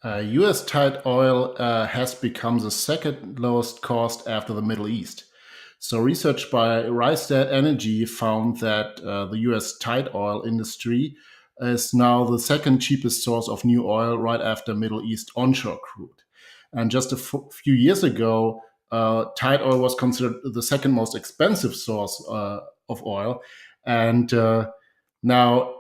US tight oil has become the second lowest cost after the Middle East. So, research by Rystad Energy found that the US tight oil industry is now the second cheapest source of new oil right after Middle East onshore crude. And just a few years ago, tight oil was considered the second most expensive source of oil. And now,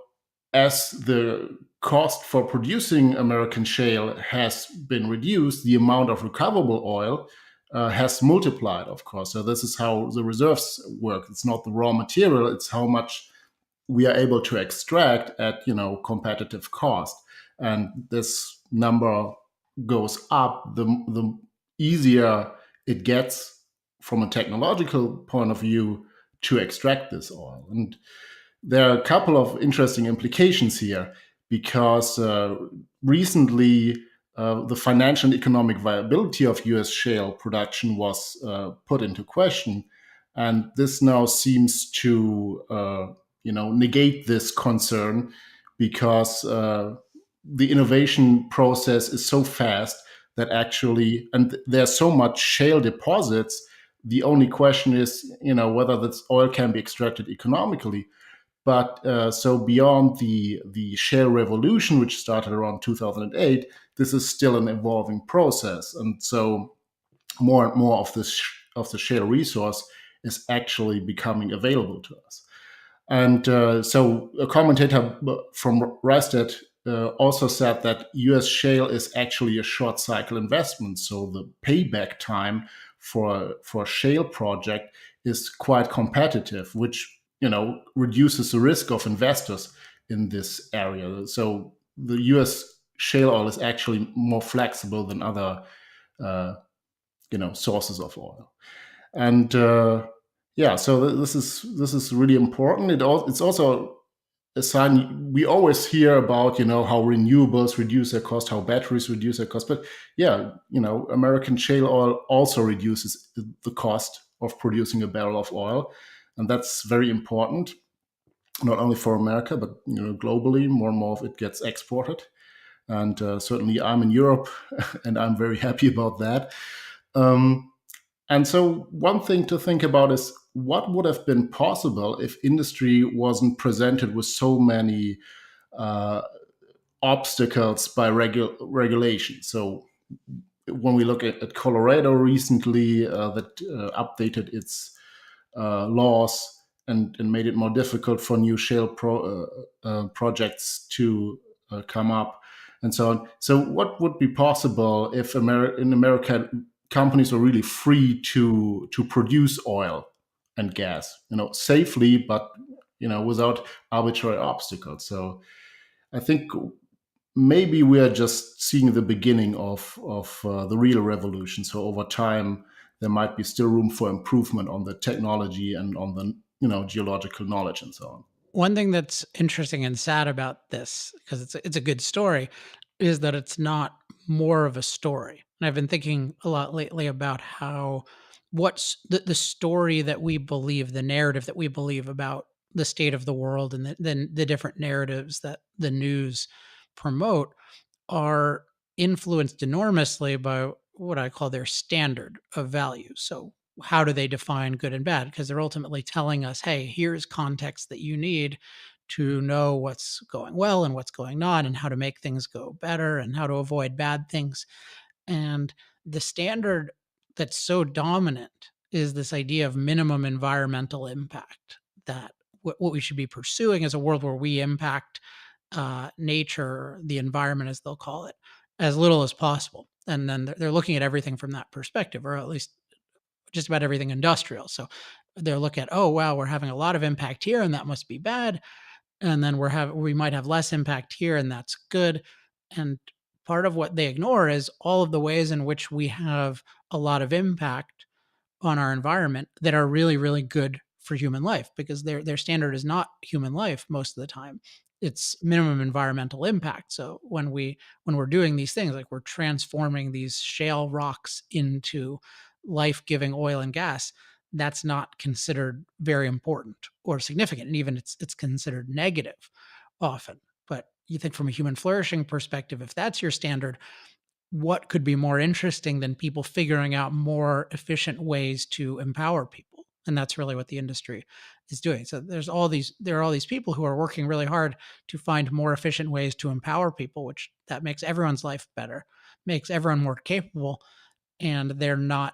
as the cost for producing American shale has been reduced, the amount of recoverable oil has multiplied, of course. So this is how the reserves work. It's not the raw material; it's how much we are able to extract at competitive cost. And this number goes up the easier it gets from a technological point of view to extract this oil. And there are a couple of interesting implications here because recently the financial and economic viability of US shale production was put into question. And this now seems to negate this concern because the innovation process is so fast that actually, and there's so much shale deposits, the only question is, whether this oil can be extracted economically. But so beyond the shale revolution, which started around 2008, this is still an evolving process, and so more and more of this of the shale resource is actually becoming available to us. And so a commentator from Rystad also said that US shale is actually a short cycle investment. So the payback time for a shale project is quite competitive, which reduces the risk of investors in this area. So the US shale oil is actually more flexible than other uh, sources of oil. And yeah, so this is really important. It's also a sign we always hear about, how renewables reduce their cost, how batteries reduce their cost. But yeah, American shale oil also reduces the cost of producing a barrel of oil, and that's very important, not only for America but globally. More and more of it gets exported, and certainly I'm in Europe, and I'm very happy about that. Um, and so, one thing to think about is what would have been possible if industry wasn't presented with so many uh, obstacles by regulation. So, when we look at Colorado recently, that updated its laws and made it more difficult for new shale projects to come up, and so on. So, what would be possible if in America companies were really free to produce oil and gas, safely, but without arbitrary obstacles? So, I think maybe we are just seeing the beginning of the real revolution. So over time, there might be still room for improvement on the technology and on the geological knowledge and so on. One thing that's interesting and sad about this, because it's a good story, is that it's not more of a story. And I've been thinking a lot lately about how what's the story that we believe, the narrative that we believe about the state of the world, and then the different narratives that the news promote are influenced enormously by what I call their standard of values. So, how do they define good and bad? Because they're ultimately telling us, hey, here's context that you need to know what's going well and what's going on, and how to make things go better and how to avoid bad things. And the standard that's so dominant is this idea of minimum environmental impact, that what we should be pursuing is a world where we impact nature, the environment, as they'll call it, as little as possible. And then they're looking at everything from that perspective, or at least just about everything industrial. So they'll look at, oh wow, we're having a lot of impact here, and that must be bad. And then we might have less impact here, and that's good. And part of what they ignore is all of the ways in which we have a lot of impact on our environment that are really, really good for human life, because their standard is not human life most of the time. It's minimum environmental impact. So when we're doing these things, like we're transforming these shale rocks into life-giving oil and gas, that's not considered very important or significant. And even it's considered negative often. But you think from a human flourishing perspective, if that's your standard, what could be more interesting than people figuring out more efficient ways to empower people? And that's really what the industry is doing. So there are all these people who are working really hard to find more efficient ways to empower people, which that makes everyone's life better, makes everyone more capable, and they're not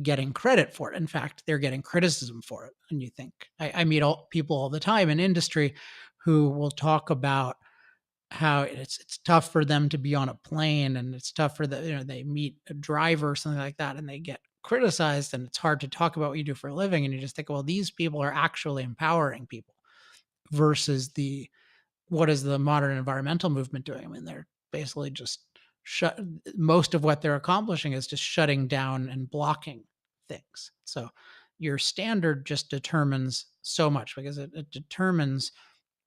getting credit for it. In fact, they're getting criticism for it. And you think I meet people all the time in industry who will talk about how it's tough for them to be on a plane, and it's tough for they meet a driver or something like that, and they get criticized, and it's hard to talk about what you do for a living, and you just think, well, these people are actually empowering people versus the what is the modern environmental movement doing? I mean, they're basically just shut most of what they're accomplishing is just shutting down and blocking things. So your standard just determines so much because it determines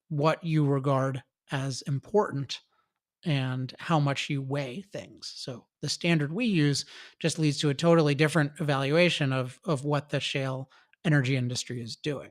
what you regard as important and how much you weigh things. So the standard we use just leads to a totally different evaluation of what the shale energy industry is doing.